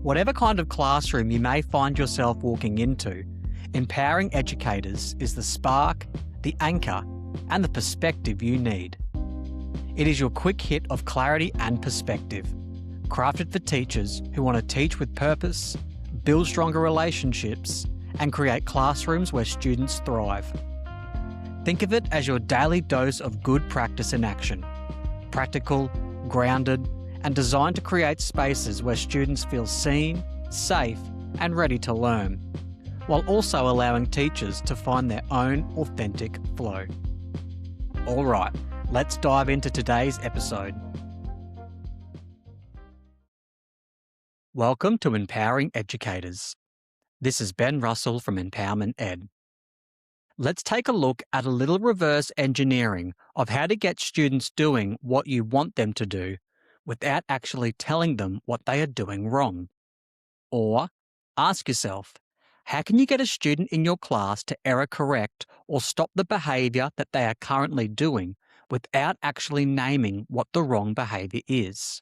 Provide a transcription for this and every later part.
Whatever kind of classroom you may find yourself walking into, empowering educators is the spark, the anchor, and the perspective you need. It is your quick hit of clarity and perspective, crafted for teachers who want to teach with purpose, build stronger relationships, and create classrooms where students thrive. Think of it as your daily dose of good practice in action. Practical, grounded, and designed to create spaces where students feel seen, safe, and ready to learn, while also allowing teachers to find their own authentic flow. All right, let's dive into today's episode. Welcome to Empowering Educators. This is Ben Russell from Empowerment Ed. Let's take a look at a little reverse engineering of how to get students doing what you want them to do without actually telling them what they are doing wrong. Or ask yourself, how can you get a student in your class to error correct or stop the behaviour that they are currently doing without actually naming what the wrong behaviour is?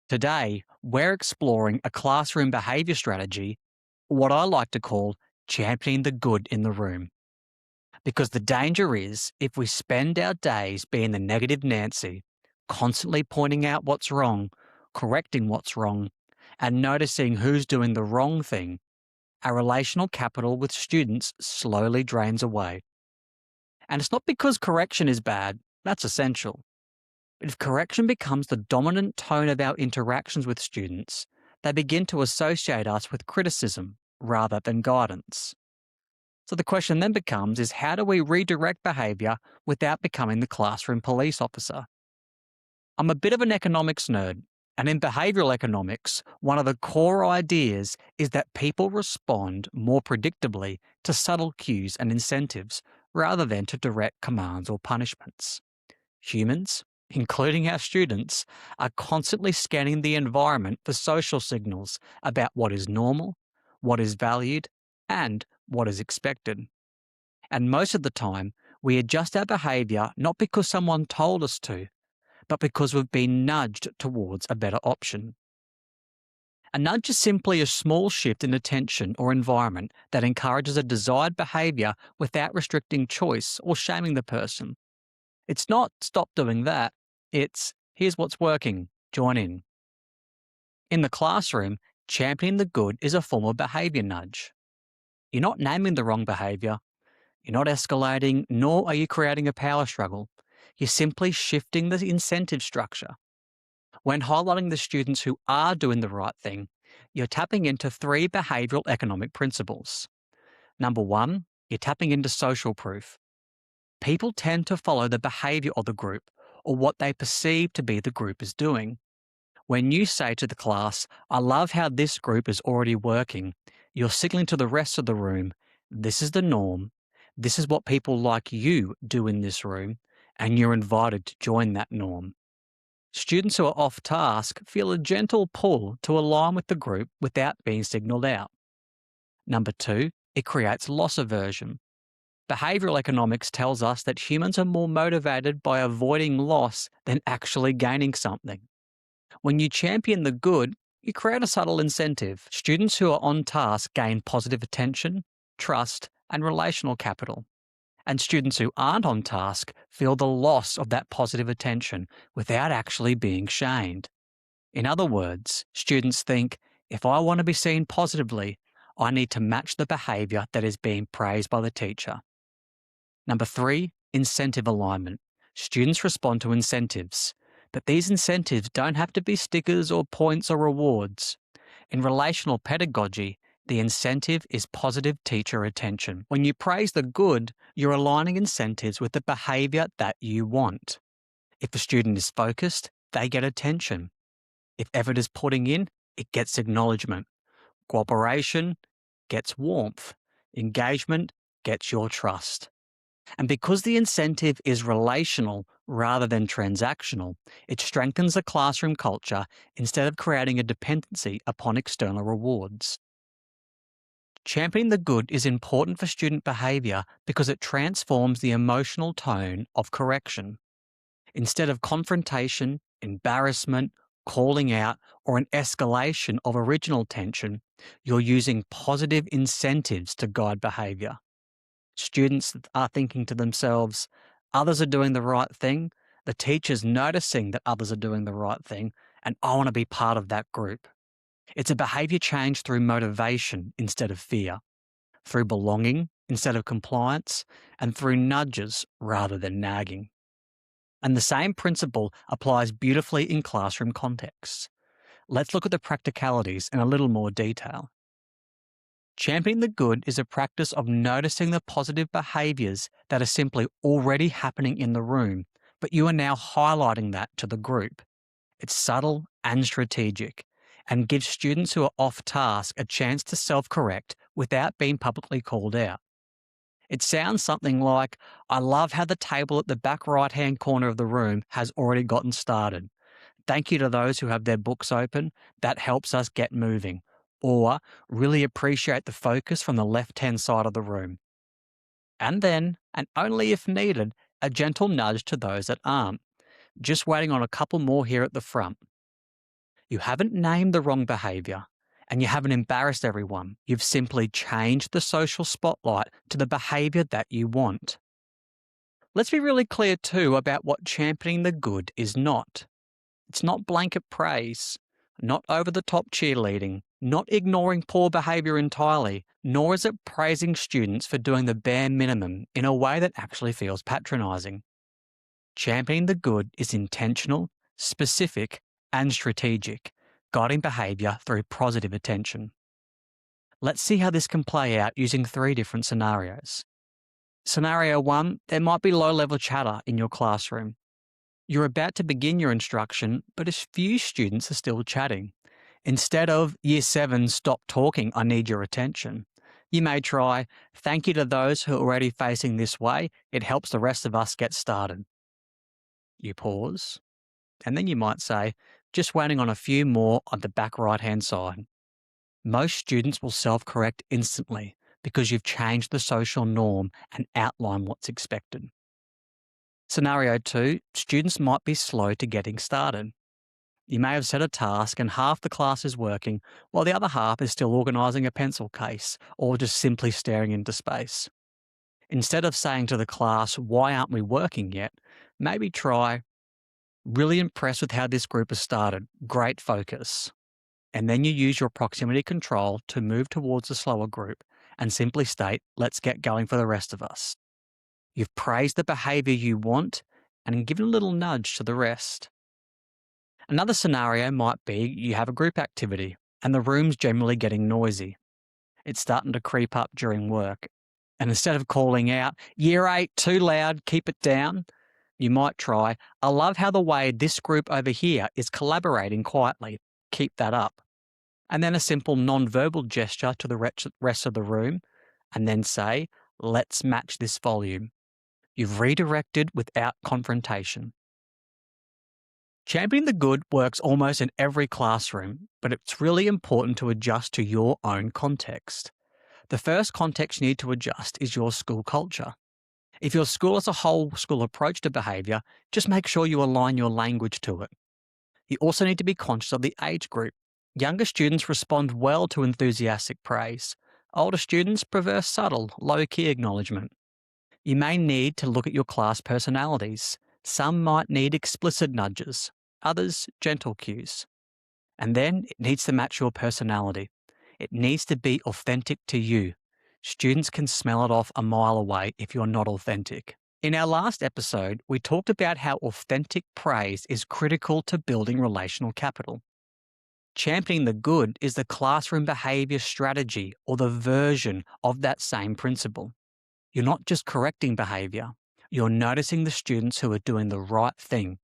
Today, we're exploring a classroom behaviour strategy, what I like to call championing the good in the room. Because the danger is, if we spend our days being the negative Nancy, constantly pointing out what's wrong, correcting what's wrong, and noticing who's doing the wrong thing, our relational capital with students slowly drains away. And it's not because correction is bad, that's essential. But if correction becomes the dominant tone of our interactions with students, they begin to associate us with criticism rather than guidance. So the question then becomes is how do we redirect behaviour without becoming the classroom police officer? I'm a bit of an economics nerd, and in behavioural economics, one of the core ideas is that people respond more predictably to subtle cues and incentives rather than to direct commands or punishments. Humans, including our students, are constantly scanning the environment for social signals about what is normal, what is valued, and what is expected. And most of the time, we adjust our behaviour not because someone told us to, but because we've been nudged towards a better option. A nudge is simply a small shift in attention or environment that encourages a desired behaviour without restricting choice or shaming the person. It's not stop doing that, it's here's what's working, join in. In the classroom, championing the good is a form of behaviour nudge. You're not naming the wrong behaviour, you're not escalating, nor are you creating a power struggle. You're simply shifting the incentive structure. When highlighting the students who are doing the right thing, you're tapping into 3 behavioural economic principles. Number 1, you're tapping into social proof. People tend to follow the behaviour of the group or what they perceive to be the group is doing. When you say to the class, I love how this group is already working, you're signalling to the rest of the room, this is the norm, this is what people like you do in this room, and you're invited to join that norm. Students who are off task feel a gentle pull to align with the group without being signalled out. Number 2, it creates loss aversion. Behavioural economics tells us that humans are more motivated by avoiding loss than actually gaining something. When you champion the good, you create a subtle incentive. Students who are on task gain positive attention, trust, and relational capital. And students who aren't on task feel the loss of that positive attention without actually being shamed. In other words, students think, if I want to be seen positively, I need to match the behaviour that is being praised by the teacher. Number 3, incentive alignment. Students respond to incentives, but these incentives don't have to be stickers or points or rewards. In relational pedagogy, the incentive is positive teacher attention. When you praise the good, you're aligning incentives with the behaviour that you want. If a student is focused, they get attention. If effort is putting in, it gets acknowledgement. Cooperation gets warmth. Engagement gets your trust. And because the incentive is relational rather than transactional, it strengthens the classroom culture instead of creating a dependency upon external rewards. Championing the good is important for student behaviour because it transforms the emotional tone of correction. Instead of confrontation, embarrassment, calling out, or an escalation of original tension, you're using positive incentives to guide behaviour. Students are thinking to themselves, others are doing the right thing, the teacher's noticing that others are doing the right thing, and I want to be part of that group. It's a behaviour change through motivation instead of fear, through belonging instead of compliance, and through nudges rather than nagging. And the same principle applies beautifully in classroom contexts. Let's look at the practicalities in a little more detail. Championing the good is a practice of noticing the positive behaviours that are simply already happening in the room, but you are now highlighting that to the group. It's subtle and strategic, and gives students who are off task a chance to self-correct without being publicly called out. It sounds something like, I love how the table at the back right-hand corner of the room has already gotten started. Thank you to those who have their books open. That helps us get moving. Or, really appreciate the focus from the left-hand side of the room. And then, and only if needed, a gentle nudge to those that aren't. Just waiting on a couple more here at the front. You haven't named the wrong behaviour, and you haven't embarrassed everyone. You've simply changed the social spotlight to the behaviour that you want. Let's be really clear too about what championing the good is not. It's not blanket praise, not over-the-top cheerleading, not ignoring poor behaviour entirely, nor is it praising students for doing the bare minimum in a way that actually feels patronising. Championing the good is intentional, specific, and strategic, guiding behaviour through positive attention. Let's see how this can play out using 3 different scenarios. Scenario 1, there might be low-level chatter in your classroom. You're about to begin your instruction, but a few students are still chatting. Instead of, Year 7, stop talking, I need your attention, you may try, thank you to those who are already facing this way, it helps the rest of us get started. You pause, and then you might say, just waiting on a few more on the back right-hand side. Most students will self-correct instantly because you've changed the social norm and outlined what's expected. Scenario 2, students might be slow to getting started. You may have set a task and half the class is working while the other half is still organising a pencil case or just simply staring into space. Instead of saying to the class, why aren't we working yet, maybe try, really impressed with how this group has started, great focus. And then you use your proximity control to move towards the slower group and simply state, let's get going for the rest of us. You've praised the behaviour you want and given a little nudge to the rest. Another scenario might be you have a group activity and the room's generally getting noisy. It's starting to creep up during work. And instead of calling out, Year 8, too loud, keep it down, you might try, I love how the way this group over here is collaborating quietly. Keep that up. And then a simple non-verbal gesture to the rest of the room, and then say, let's match this volume. You've redirected without confrontation. Championing the good works almost in every classroom, but it's really important to adjust to your own context. The first context you need to adjust is your school culture. If your school has a whole school approach to behaviour, just make sure you align your language to it. You also need to be conscious of the age group. Younger students respond well to enthusiastic praise. Older students prefer subtle, low-key acknowledgement. You may need to look at your class personalities. Some might need explicit nudges, others gentle cues. And then it needs to match your personality. It needs to be authentic to you. Students can smell it off a mile away if you're not authentic. In our last episode, we talked about how authentic praise is critical to building relational capital. Championing the good is the classroom behaviour strategy or the version of that same principle. You're not just correcting behaviour, you're noticing the students who are doing the right thing.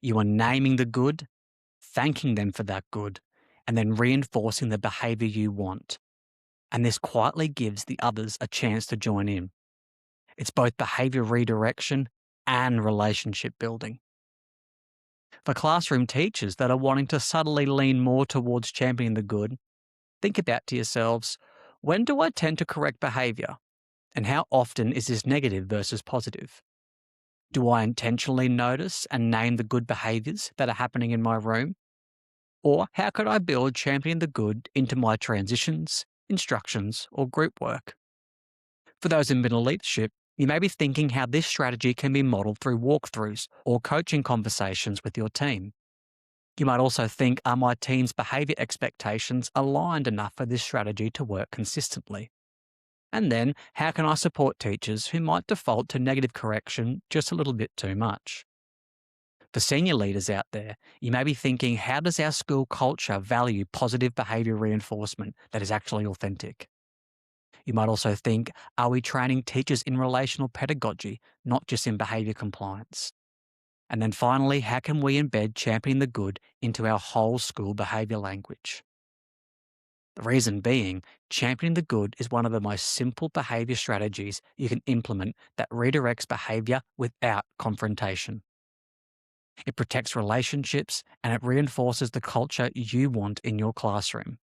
You are naming the good, thanking them for that good, and then reinforcing the behaviour you want. And this quietly gives the others a chance to join in. It's both behaviour redirection and relationship building. For classroom teachers that are wanting to subtly lean more towards championing the good, think about to yourselves, when do I tend to correct behaviour? And how often is this negative versus positive? Do I intentionally notice and name the good behaviours that are happening in my room? Or how could I build championing the good into my transitions, instructions, or group work? For those in middle leadership, you may be thinking how this strategy can be modelled through walkthroughs or coaching conversations with your team. You might also think, are my team's behaviour expectations aligned enough for this strategy to work consistently? And then, how can I support teachers who might default to negative correction just a little bit too much? For senior leaders out there, you may be thinking, how does our school culture value positive behaviour reinforcement that is actually authentic? You might also think, are we training teachers in relational pedagogy, not just in behaviour compliance? And then finally, how can we embed championing the good into our whole school behaviour language? The reason being, championing the good is one of the most simple behaviour strategies you can implement that redirects behaviour without confrontation. It protects relationships and it reinforces the culture you want in your classroom.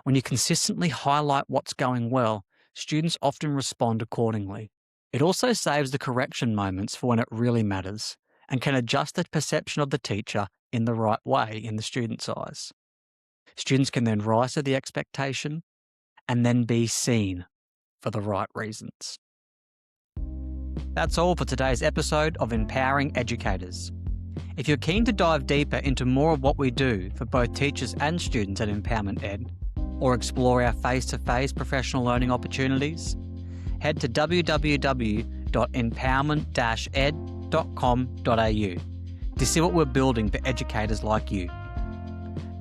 When you consistently highlight what's going well, students often respond accordingly. It also saves the correction moments for when it really matters and can adjust the perception of the teacher in the right way in the student's eyes. Students can then rise to the expectation and then be seen for the right reasons. That's all for today's episode of Empowering Educators. If you're keen to dive deeper into more of what we do for both teachers and students at Empowerment Ed, or explore our face-to-face professional learning opportunities, head to www.empowerment-ed.com.au to see what we're building for educators like you.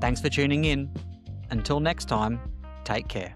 Thanks for tuning in. Until next time, take care.